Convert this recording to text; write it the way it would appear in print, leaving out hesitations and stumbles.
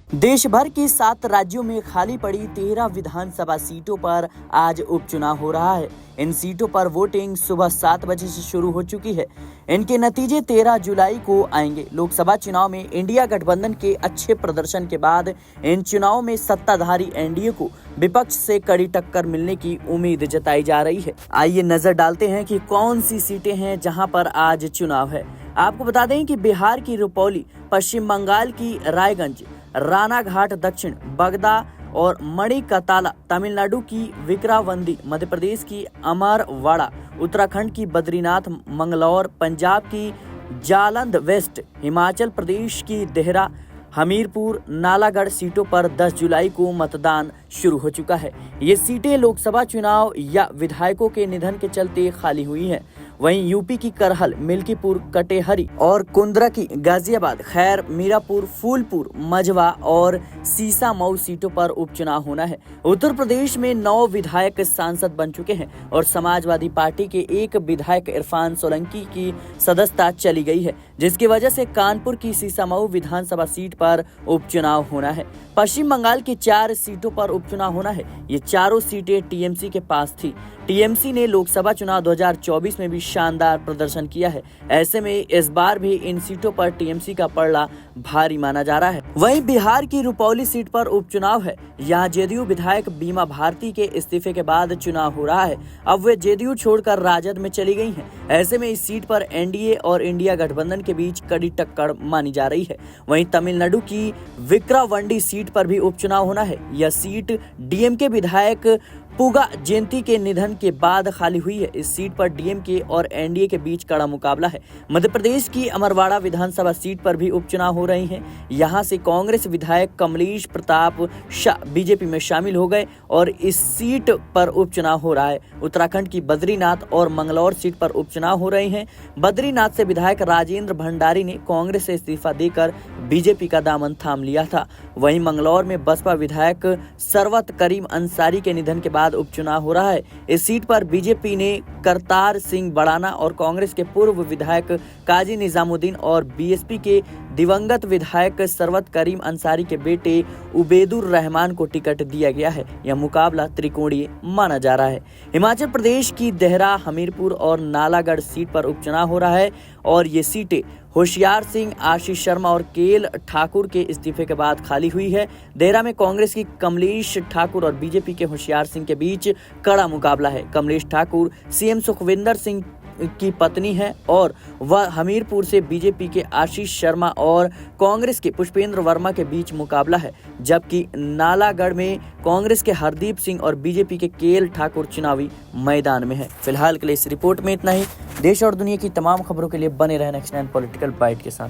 देश भर के 7 राज्यों में खाली पड़ी 13 विधानसभा सीटों पर आज उपचुनाव हो रहा है। इन सीटों पर वोटिंग सुबह 7 बजे से शुरू हो चुकी है। इनके नतीजे 13 जुलाई को आएंगे। लोकसभा चुनाव में इंडिया गठबंधन के अच्छे प्रदर्शन के बाद इन चुनावों में सत्ताधारी एनडीए को विपक्ष से कड़ी टक्कर मिलने की उम्मीद जताई जा रही है। आइए नजर डालते हैं कि कौन सी सीटें हैं जहां पर आज चुनाव है। आपको बता दें कि बिहार की रुपौली, पश्चिम बंगाल की रायगंज, रानाघाट दक्षिण, बगदा और मणिकताला, तमिलनाडु की विक्रावंदी, मध्य प्रदेश की अमरवाड़ा, उत्तराखंड की बद्रीनाथ, मंगलौर, पंजाब की जालंध वेस्ट, हिमाचल प्रदेश की देहरा, हमीरपुर, नालागढ़ सीटों पर 10 जुलाई को मतदान शुरू हो चुका है। ये सीटें लोकसभा चुनाव या विधायकों के निधन के चलते खाली हुई हैं। वहीं यूपी की करहल, मिल्कीपुर, कटेहरी और कुंद्रकी, गाजियाबाद, खैर, मीरापुर, फूलपुर, मझवा और सीसामऊ सीटों पर उपचुनाव होना है। उत्तर प्रदेश में 9 विधायक सांसद बन चुके हैं और समाजवादी पार्टी के एक विधायक इरफान सोलंकी की सदस्यता चली गई है, जिसकी वजह से कानपुर की सीसामऊ विधानसभा सीट पर उपचुनाव होना है। पश्चिम बंगाल की 4 सीटों पर उपचुनाव होना है। ये चारों सीटें टीएमसी के पास थी। टीएमसी ने लोकसभा चुनाव 2024 में भी शानदार प्रदर्शन किया है। ऐसे में इस बार भी इन सीटों पर टीएमसी का पलड़ा भारी माना जा रहा है। वहीं बिहार की रुपौली सीट पर उपचुनाव है। यहाँ जेडीयू विधायक बीमा भारती के इस्तीफे के बाद चुनाव हो रहा है। अब वे जेडीयू छोड़कर राजद में चली गई हैं। ऐसे में इस सीट पर एनडीए और इंडिया गठबंधन के बीच कड़ी टक्कर मानी जा रही है। वहीं तमिलनाडु की विक्रावंडी सीट पर भी उपचुनाव होना है। यह सीट डीएमके विधायक पुगा जयंती के निधन के बाद खाली हुई है। इस सीट पर डीएमके और एनडीए के बीच कड़ा मुकाबला है। मध्य प्रदेश की अमरवाड़ा विधानसभा सीट पर भी उपचुनाव हो रहे हैं। यहां से कांग्रेस विधायक कमलेश प्रताप शाह बीजेपी में शामिल हो गए और इस सीट पर उपचुनाव हो रहा है। उत्तराखंड की बद्रीनाथ और मंगलौर सीट पर उपचुनाव हो रहे हैं। बद्रीनाथ से विधायक राजेंद्र भंडारी ने कांग्रेस से इस्तीफा देकर बीजेपी का दामन थाम लिया था। वहीं मंगलौर में बसपा विधायक सरवत करीम अंसारी के निधन के बाद उपचुनाव हो रहा है। इस सीट पर बीजेपी ने करतार सिंह बड़ाना और कांग्रेस के पूर्व विधायक काजी निजामुद्दीन और बीएसपी के दिवंगत विधायक सरवत करीम अंसारी के बेटे उबैदुर रहमान को टिकट दिया गया है। यह मुकाबला त्रिकोणीय माना जा रहा है। हिमाचल प्रदेश की देहरा, हमीरपुर और नालागढ़ सीट पर उपचुनाव हो रहा है और ये सीटें होशियार सिंह, आशीष शर्मा और केएल ठाकुर के इस्तीफे के बाद खाली हुई है। देहरा में कांग्रेस की कमलेश ठाकुर और बीजेपी के होशियार सिंह के बीच कड़ा मुकाबला है। कमलेश ठाकुर सीएम सुखविंदर सिंह की पत्नी है और वह हमीरपुर से बीजेपी के आशीष शर्मा और कांग्रेस के पुष्पेंद्र वर्मा के बीच मुकाबला है, जबकि नालागढ़ में कांग्रेस के हरदीप सिंह और बीजेपी के केएल ठाकुर चुनावी मैदान में है। फिलहाल के लिए इस रिपोर्ट में इतना ही। देश और दुनिया की तमाम खबरों के लिए बने रहें नेक्स्ट 9 पॉलिटिकल बाइट के साथ।